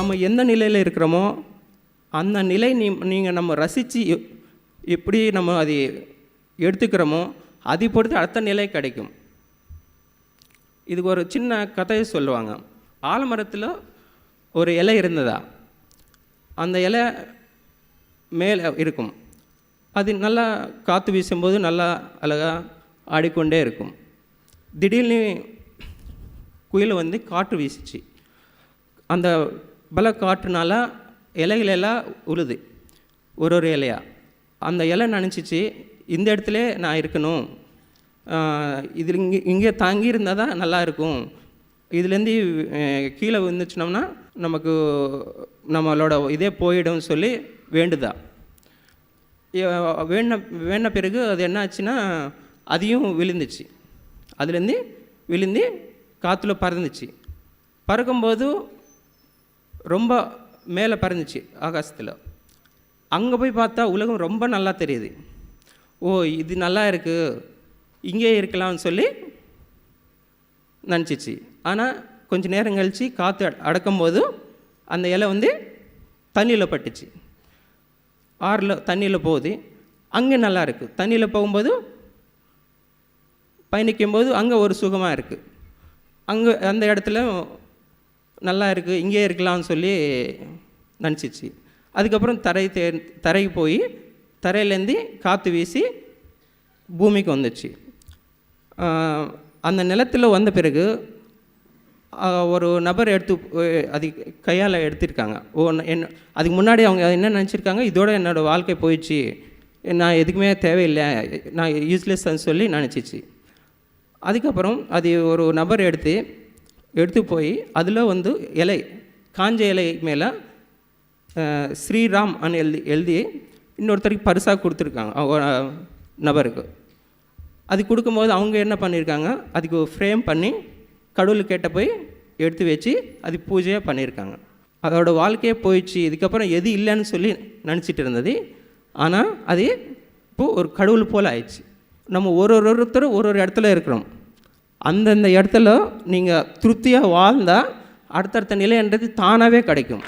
நம்ம எந்த நிலையில் இருக்கிறோமோ அந்த நிலை நீங்கள் நம்ம ரசித்து எப்படி நம்ம அதை எடுத்துக்கிறோமோ அதை பொறுத்து அடுத்த நிலை கிடைக்கும். இதுக்கு ஒரு சின்ன கதையை சொல்லுவாங்க. ஆலமரத்தில் ஒரு இலை இருந்ததா, அந்த இலை மேலே இருக்கும். அது நல்லா காற்று வீசும்போது நல்லா அழகாக ஆடிக்கொண்டே இருக்கும். திடீர்னு குயில் வந்து காற்று வீசிச்சு. அந்த பல காற்றுனால இலைகளெல்லாம் உழுது, ஒரு இலையா. அந்த இலை நினச்சிச்சு, இந்த இடத்துல நான் இருக்கணும், இதில் இங்கே தாங்கி இருந்தால் தான் நல்லா இருக்கும், இதுலேருந்து கீழே விழுந்துச்சுனோம்னா நமக்கு நம்மளோட இதே போயிடும் சொல்லி வேண்டுதா. வேண்ட பிறகு அது என்ன ஆச்சுன்னா அதையும் விழுந்துச்சு. அதுலேருந்து விழுந்து காற்றுல பறந்துச்சு. பறக்கும்போது ரொம்ப மேலே பறந்துச்சு ஆகாசத்தில். அங்கே போய் பார்த்தா உலகம் ரொம்ப நல்லா தெரியுது. ஓ, இது நல்லா இருக்குது, இங்கே இருக்கலாம்னு சொல்லி நினச்சிச்சு. ஆனால் கொஞ்சம் நேரம் கழித்து காற்று அடக்கும்போது அந்த இலை வந்து தண்ணியில் பட்டுச்சு. ஆறில் தண்ணியில் போகுது, அங்கே நல்லா இருக்குது. தண்ணியில் போகும்போது பயணிக்கும்போது அங்கே ஒரு சுகமாக இருக்குது, அங்கே அந்த இடத்துல நல்லா இருக்குது, இங்கே இருக்கலாம்னு சொல்லி நினச்சிச்சு. அதுக்கப்புறம் தரைக்கு போய் தரையிலேருந்து காற்று வீசி பூமிக்கு வந்துச்சு. அந்த நிலத்தில் வந்த பிறகு ஒரு நபர் அது கையால் எடுத்திருக்காங்க. அதுக்கு முன்னாடி அவங்க என்ன நினச்சிருக்காங்க, இதோட என்னோடய வாழ்க்கை போயிடுச்சு, நான் எதுக்குமே தேவையில்லை, நான் யூஸ்லெஸ்ன்னு சொல்லி நினச்சிச்சு. அதுக்கப்புறம் அது ஒரு நபர் எடுத்து போய் அதில் வந்து இலை, காஞ்ச இலை மேலே ஸ்ரீராம் எழுதி இன்னொருத்தருக்கு பரிசாக கொடுத்துருக்காங்க நபருக்கு. அது கொடுக்கும்போது அவங்க என்ன பண்ணியிருக்காங்க, அதுக்கு ஃப்ரேம் பண்ணி கடவுளுக்கு கேட்ட போய் எடுத்து வச்சு அது பூஜையாக பண்ணியிருக்காங்க. அதோட வாழ்க்கையே போயிடுச்சு, இதுக்கப்புறம் எது இல்லைன்னு சொல்லி நினச்சிட்டு இருந்தது. ஆனால் அது இப்போது ஒரு கடவுள் போல் ஆயிடுச்சு. நம்ம ஒருத்தரும் ஒரு இடத்துல இருக்கிறோம். அந்தந்த இடத்துல நீங்கள் திருப்தியாக வாழ்ந்தால் அடுத்தடுத்த நிலைன்றது தானாகவே கிடைக்கும்.